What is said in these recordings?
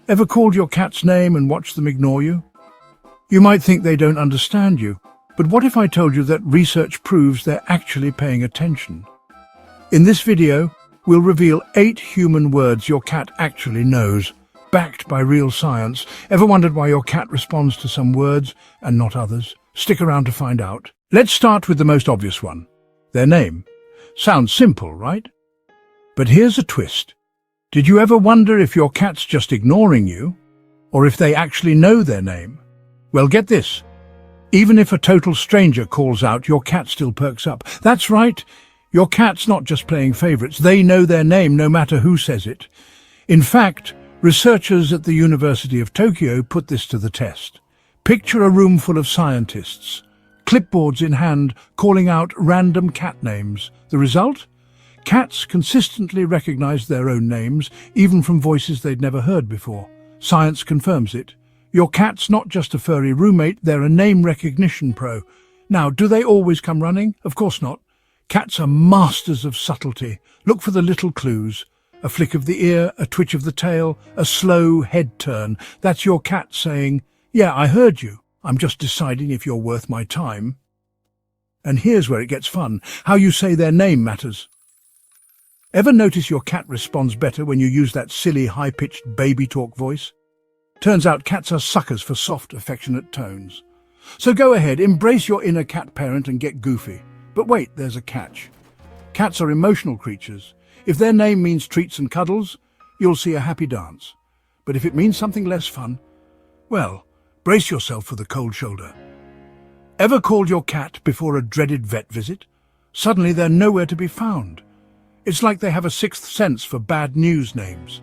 Ever called your cat's name and watched them ignore you? You might think they don't understand you, but what if I told you that research proves they're actually paying attention? In this video, we'll reveal 8 human words your cat actually knows, backed by real science. Ever wondered why your cat responds to some words and not others? Stick around to find out. Let's start with the most obvious one, their name. Sounds simple, right? But here's a twist. Did you ever wonder if your cat's just ignoring you, or if they actually know their name? Well, get this. Even if a total stranger calls out, your cat still perks up. That's right. Your cat's not just playing favorites. They know their name no matter who says it. In fact, researchers at the University of Tokyo put this to the test. Picture a room full of scientists, clipboards in hand, calling out random cat names. The result? Cats consistently recognize their own names, even from voices they'd never heard before. Science confirms it. Your cat's not just a furry roommate, they're a name recognition pro. Now, do they always come running? Of course not. Cats are masters of subtlety. Look for the little clues. A flick of the ear, a twitch of the tail, a slow head turn. That's your cat saying, "Yeah, I heard you. I'm just deciding if you're worth my time." And here's where it gets fun. How you say their name matters. Ever notice your cat responds better when you use that silly, high-pitched baby talk voice? Turns out cats are suckers for soft, affectionate tones. So go ahead, embrace your inner cat parent and get goofy. But wait, there's a catch. Cats are emotional creatures. If their name means treats and cuddles, you'll see a happy dance. But if it means something less fun, well, brace yourself for the cold shoulder. Ever called your cat before a dreaded vet visit? Suddenly they're nowhere to be found. It's like they have a sixth sense for bad news names.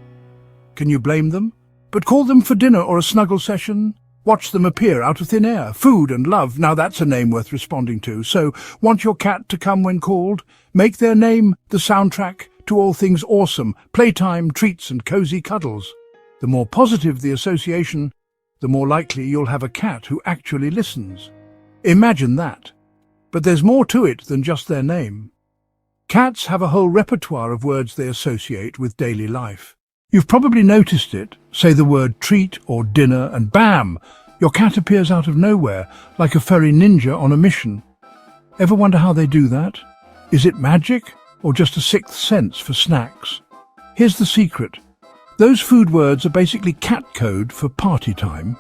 Can you blame them? But call them for dinner or a snuggle session. Watch them appear out of thin air. Food and love, now that's a name worth responding to. So, want your cat to come when called? Make their name the soundtrack to all things awesome, playtime, treats and cozy cuddles. The more positive the association, the more likely you'll have a cat who actually listens. Imagine that. But there's more to it than just their name. Cats have a whole repertoire of words they associate with daily life. You've probably noticed it. Say the word treat or dinner and bam! Your cat appears out of nowhere, like a furry ninja on a mission. Ever wonder how they do that? Is it magic or just a sixth sense for snacks? Here's the secret. Those food words are basically cat code for party time.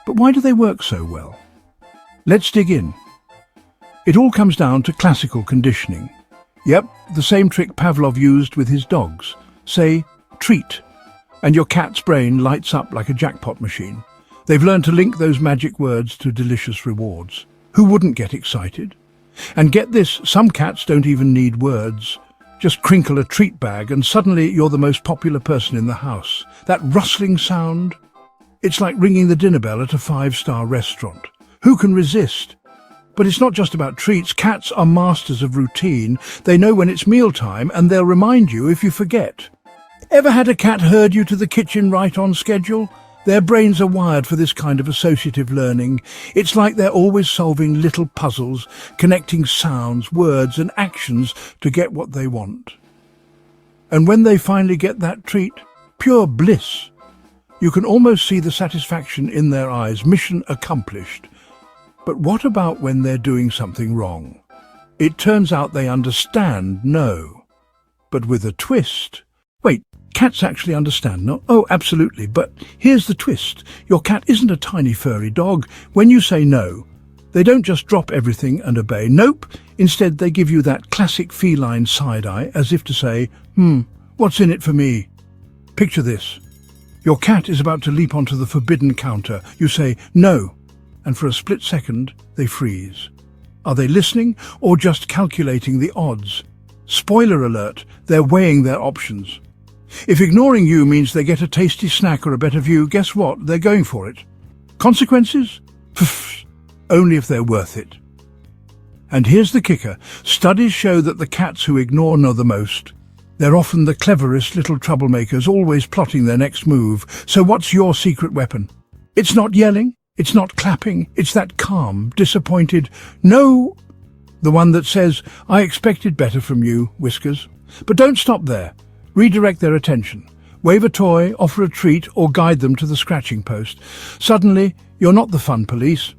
But why do they work so well? Let's dig in. It all comes down to classical conditioning. Yep, the same trick Pavlov used with his dogs. Say, treat, and your cat's brain lights up like a jackpot machine. They've learned to link those magic words to delicious rewards. Who wouldn't get excited? And get this, some cats don't even need words. Just crinkle a treat bag and suddenly you're the most popular person in the house. That rustling sound, it's like ringing the dinner bell at a 5-star restaurant. Who can resist? But it's not just about treats. Cats are masters of routine. They know when it's mealtime and they'll remind you if you forget. Ever had a cat herd you to the kitchen right on schedule? Their brains are wired for this kind of associative learning. It's like they're always solving little puzzles, connecting sounds, words and actions to get what they want. And when they finally get that treat, pure bliss. You can almost see the satisfaction in their eyes, mission accomplished. But what about when they're doing something wrong? It turns out they understand no, but with a twist. Wait, cats actually understand no? Oh, absolutely, but here's the twist. Your cat isn't a tiny furry dog. When you say no, they don't just drop everything and obey. Nope, instead they give you that classic feline side-eye as if to say, what's in it for me? Picture this. Your cat is about to leap onto the forbidden counter. You say, no. And for a split second, they freeze. Are they listening or just calculating the odds? Spoiler alert, they're weighing their options. If ignoring you means they get a tasty snack or a better view, guess what? They're going for it. Consequences? Pfft, only if they're worth it. And here's the kicker. Studies show that the cats who ignore know the most. They're often the cleverest little troublemakers, always plotting their next move. So what's your secret weapon? It's not yelling. It's not clapping, it's that calm, disappointed, no, the one that says, I expected better from you, Whiskers. But don't stop there. Redirect their attention. Wave a toy, offer a treat, or guide them to the scratching post. Suddenly, you're not the fun police.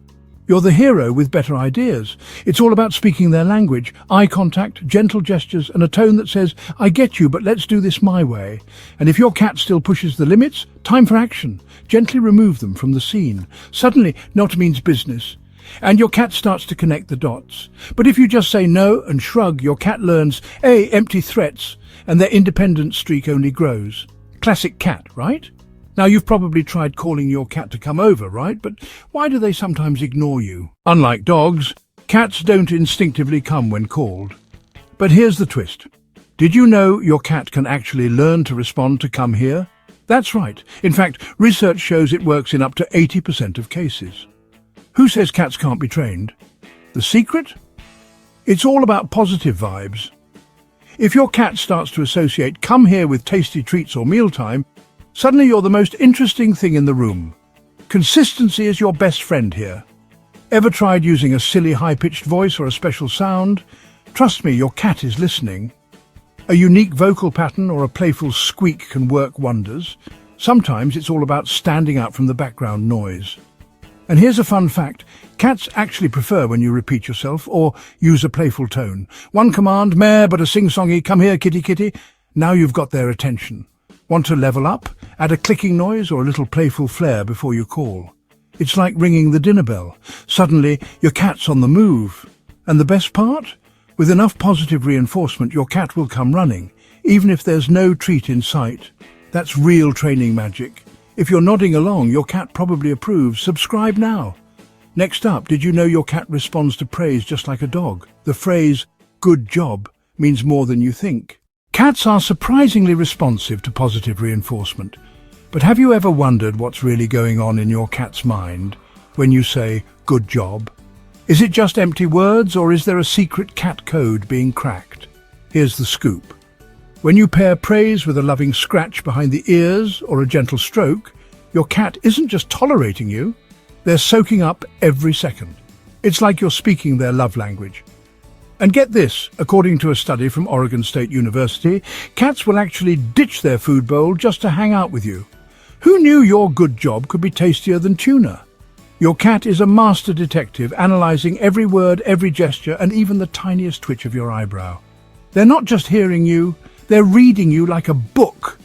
You're the hero with better ideas. It's all about speaking their language, eye contact, gentle gestures, and a tone that says, I get you, but let's do this my way. And if your cat still pushes the limits, time for action. Gently remove them from the scene. Suddenly, not means business. And your cat starts to connect the dots. But if you just say no and shrug, your cat learns, A, empty threats, and their independent streak only grows. Classic cat, right? Now, you've probably tried calling your cat to come over, right? But why do they sometimes ignore you? Unlike dogs, cats don't instinctively come when called. But here's the twist. Did you know your cat can actually learn to respond to come here? That's right. In fact, research shows it works in up to 80% of cases. Who says cats can't be trained? The secret? It's all about positive vibes. If your cat starts to associate come here with tasty treats or mealtime, suddenly you're the most interesting thing in the room. Consistency is your best friend here. Ever tried using a silly high-pitched voice or a special sound? Trust me, your cat is listening. A unique vocal pattern or a playful squeak can work wonders. Sometimes it's all about standing out from the background noise. And here's a fun fact. Cats actually prefer when you repeat yourself or use a playful tone. One command, meh, but a sing-songy, come here, kitty, kitty. Now you've got their attention. Want to level up? Add a clicking noise or a little playful flair before you call. It's like ringing the dinner bell. Suddenly, your cat's on the move. And the best part? With enough positive reinforcement, your cat will come running, even if there's no treat in sight. That's real training magic. If you're nodding along, your cat probably approves. Subscribe now. Next up, did you know your cat responds to praise just like a dog? The phrase, good job, means more than you think. Cats are surprisingly responsive to positive reinforcement. But have you ever wondered what's really going on in your cat's mind when you say, good job? Is it just empty words, or is there a secret cat code being cracked? Here's the scoop. When you pair praise with a loving scratch behind the ears or a gentle stroke, your cat isn't just tolerating you, they're soaking up every second. It's like you're speaking their love language. And get this, according to a study from Oregon State University, cats will actually ditch their food bowl just to hang out with you. Who knew your good job could be tastier than tuna? Your cat is a master detective, analyzing every word, every gesture, and even the tiniest twitch of your eyebrow. They're not just hearing you, they're reading you like a book.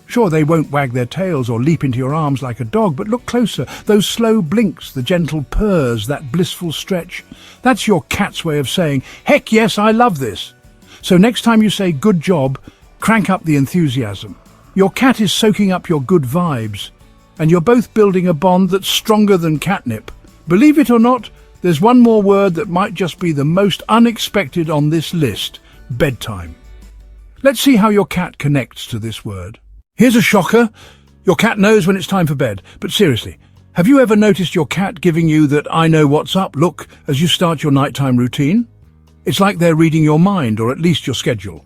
Sure, they won't wag their tails or leap into your arms like a dog, but look closer. Those slow blinks, the gentle purrs, that blissful stretch. That's your cat's way of saying, heck yes, I love this. So next time you say good job, crank up the enthusiasm. Your cat is soaking up your good vibes, and you're both building a bond that's stronger than catnip. Believe it or not, there's one more word that might just be the most unexpected on this list: bedtime. Let's see how your cat connects to this word. Here's a shocker. Your cat knows when it's time for bed. But seriously, have you ever noticed your cat giving you that I know what's up look as you start your nighttime routine? It's like they're reading your mind, or at least your schedule.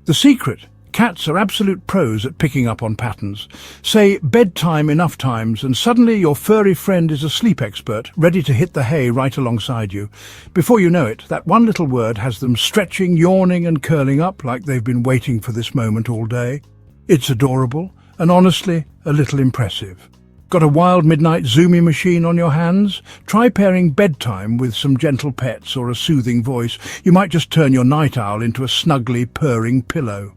The secret: cats are absolute pros at picking up on patterns. Say bedtime enough times and suddenly your furry friend is a sleep expert, ready to hit the hay right alongside you. Before you know it, that one little word has them stretching, yawning and curling up like they've been waiting for this moment all day. It's adorable and honestly a little impressive. Got a wild midnight zoomy machine on your hands? Try pairing bedtime with some gentle pets or a soothing voice. You might just turn your night owl into a snuggly purring pillow.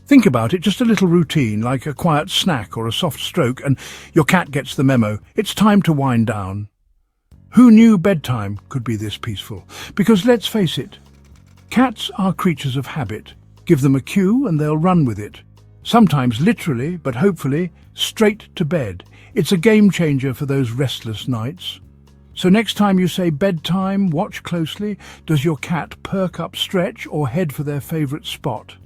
Think about it, just a little routine, like a quiet snack or a soft stroke, and your cat gets the memo. It's time to wind down. Who knew bedtime could be this peaceful? Because let's face it, cats are creatures of habit. Give them a cue and they'll run with it. Sometimes literally, but hopefully, straight to bed. It's a game changer for those restless nights. So next time you say bedtime, watch closely. Does your cat perk up, stretch, or head for their favorite spot?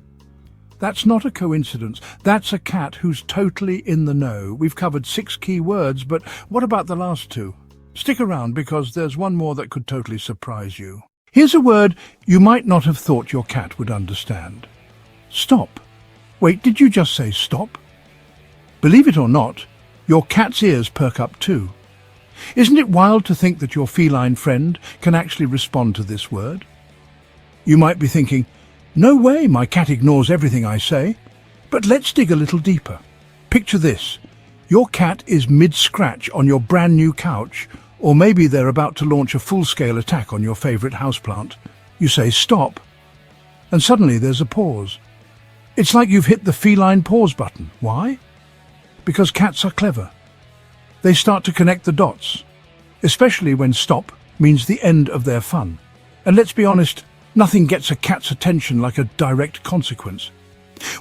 That's not a coincidence. That's a cat who's totally in the know. We've covered 6 key words, but what about the last 2? Stick around because there's one more that could totally surprise you. Here's a word you might not have thought your cat would understand. Stop. Wait, did you just say stop? Believe it or not, your cat's ears perk up too. Isn't it wild to think that your feline friend can actually respond to this word? You might be thinking, no way, my cat ignores everything I say. But let's dig a little deeper. Picture this. Your cat is mid-scratch on your brand new couch, or maybe they're about to launch a full-scale attack on your favorite houseplant. You say stop, and suddenly there's a pause. It's like you've hit the feline pause button. Why? Because cats are clever. They start to connect the dots, especially when stop means the end of their fun. And let's be honest, nothing gets a cat's attention like a direct consequence.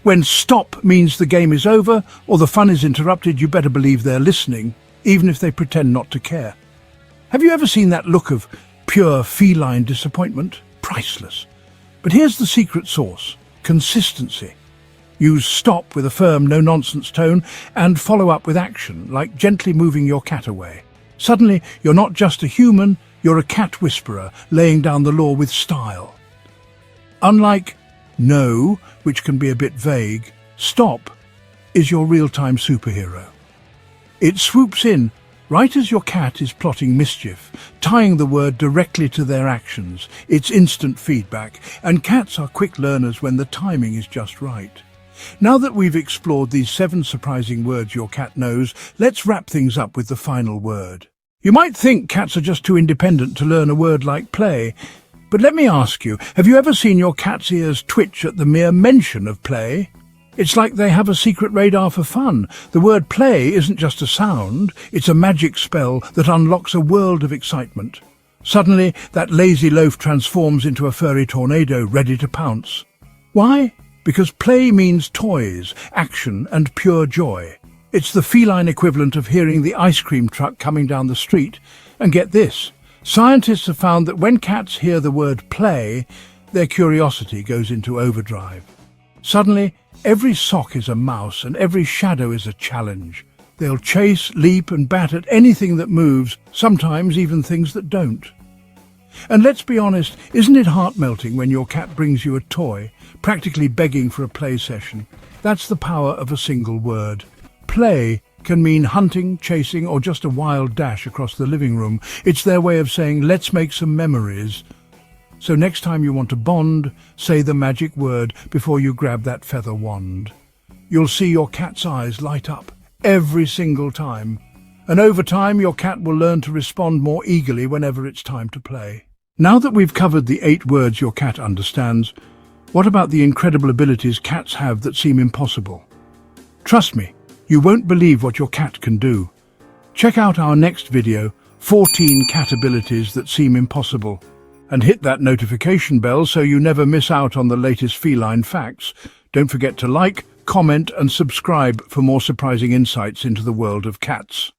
When stop means the game is over or the fun is interrupted, you better believe they're listening, even if they pretend not to care. Have you ever seen that look of pure feline disappointment? Priceless. But here's the secret sauce: consistency. Use stop with a firm, no-nonsense tone and follow up with action, like gently moving your cat away. Suddenly, you're not just a human, you're a cat whisperer, laying down the law with style. Unlike no, which can be a bit vague, stop is your real-time superhero. It swoops in right as your cat is plotting mischief, tying the word directly to their actions. It's instant feedback, and cats are quick learners when the timing is just right. Now that we've explored these 7 surprising words your cat knows, let's wrap things up with the final word. You might think cats are just too independent to learn a word like play, but let me ask you, have you ever seen your cat's ears twitch at the mere mention of play? It's like they have a secret radar for fun. The word play isn't just a sound, it's a magic spell that unlocks a world of excitement. Suddenly, that lazy loaf transforms into a furry tornado ready to pounce. Why? Because play means toys, action, and pure joy. It's the feline equivalent of hearing the ice cream truck coming down the street. And get this, scientists have found that when cats hear the word play, their curiosity goes into overdrive. Suddenly, every sock is a mouse and every shadow is a challenge. They'll chase, leap, and bat at anything that moves, sometimes even things that don't. And let's be honest, isn't it heart-melting when your cat brings you a toy, practically begging for a play session? That's the power of a single word. Play can mean hunting, chasing, or just a wild dash across the living room. It's their way of saying, let's make some memories. So next time you want to bond, say the magic word before you grab that feather wand. You'll see your cat's eyes light up every single time. And over time, your cat will learn to respond more eagerly whenever it's time to play. Now that we've covered the 8 words your cat understands, what about the incredible abilities cats have that seem impossible? Trust me, you won't believe what your cat can do. Check out our next video, 14 cat abilities that seem impossible. And hit that notification bell so you never miss out on the latest feline facts. Don't forget to like, comment, and subscribe for more surprising insights into the world of cats.